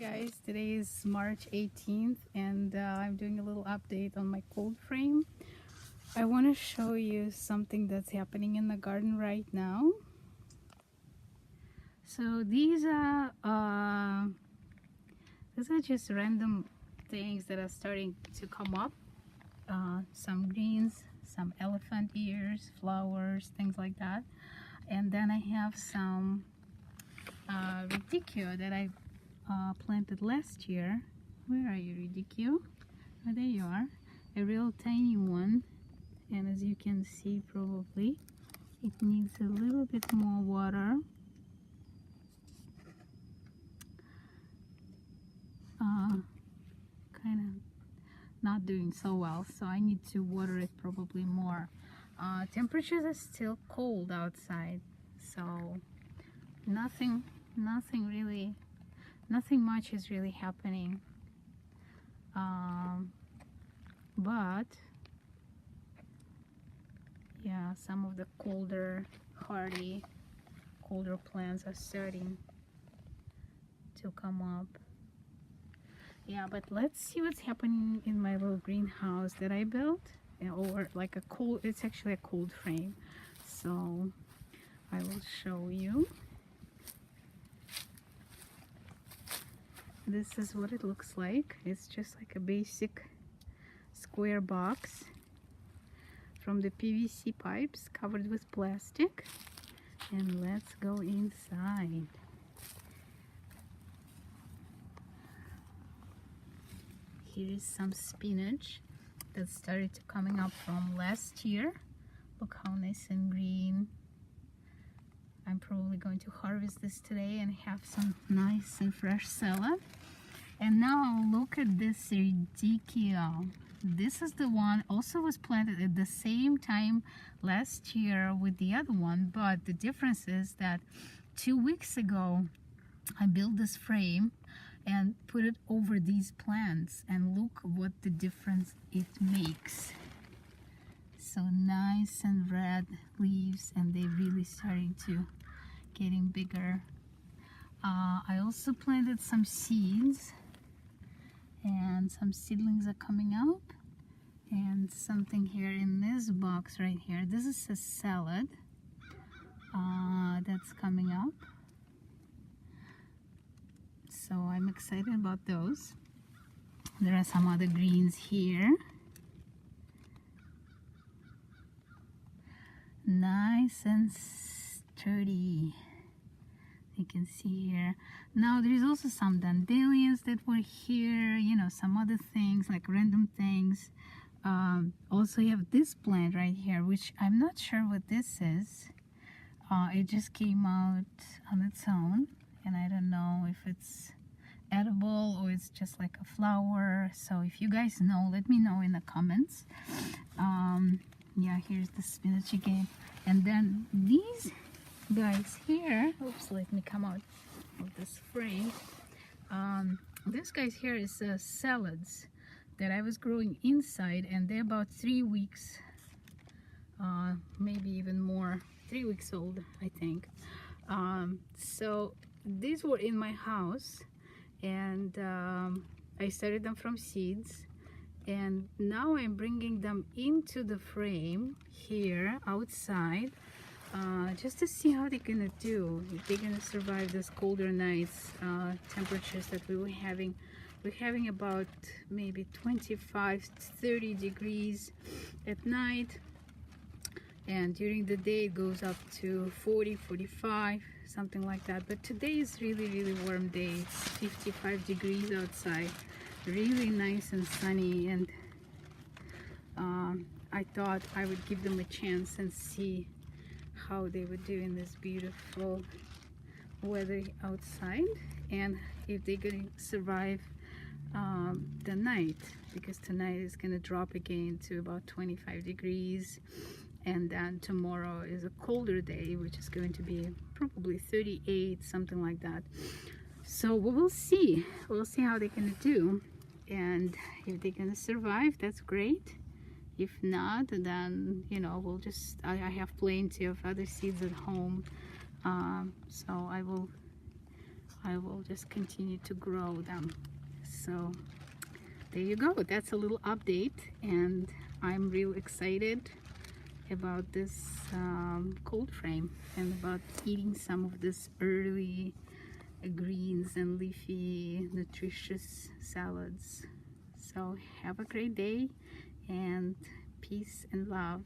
Guys, today is March 18th and I'm doing a little update on my cold frame. I want to show you something that's happening in the garden right now. So these are just random things that are starting to come up. Some greens, some elephant ears, flowers, things like that. And then I have some radicchio that I planted last year. Where are you, radicchio? Oh, there you are. A real tiny one, and as you can see, probably it needs a little bit more water. Kind of not doing so well, so I need to water it probably more. Temperatures are still cold outside, so nothing much is really happening, but yeah, some of the colder plants are starting to come up. Yeah, but let's see what's happening in my little greenhouse that I built, or like it's actually a cold frame, so I will show you. This is what it looks like. It's just like a basic square box from the PVC pipes covered with plastic. And let's go inside. Here is some spinach that started coming up from last year. Look how nice and green. I'm probably going to harvest this today and have some nice and fresh salad. And now look at this radicchio. This is the one also was planted at the same time last year with the other one, but the difference is that 2 weeks ago I built this frame and put it over these plants, and look what the difference it makes. So nice and red leaves, and they're really starting to getting bigger. I also planted some seeds, and some seedlings are coming up, and something here in this box right here. This is a salad that's coming up, so I'm excited about those. There are some other greens here. Nice and sturdy, you can see here. Now there is also some dandelions that were here, you know, some other things like random things. Also you have this plant right here, which I'm not sure what this is. It just came out on its own, and I don't know if it's edible or it's just like a flower. So if you guys know, let me know in the comments. Yeah, here's the spinach again. And then these guys here, oops, let me come out of this frame. This guys here is salads that I was growing inside, and they're about 3 weeks, maybe even more, 3 weeks old, I think. So these were in my house, and I started them from seeds, and now I'm bringing them into the frame here outside, just to see how they're gonna do, if they're gonna survive these colder nights, temperatures that we were having. We're having about maybe 25 to 30 degrees at night, and during the day it goes up to 40, 45, something like that. But today is really warm day. It's 55 degrees outside, really nice and sunny, and I thought I would give them a chance and see how they would do in this beautiful weather outside, and if they're going to survive the night, because tonight is going to drop again to about 25 degrees, and then tomorrow is a colder day, which is going to be probably 38, something like that. So we will see. We'll see how they're going to do, and if they're going to survive, that's great. If not, then, you know, we'll just, I have plenty of other seeds at home, so I will I will just continue to grow them. So there you go. That's a little update, and I'm real excited about this cold frame and about eating some of this early greens and leafy nutritious salads. So have a great day, and peace and love.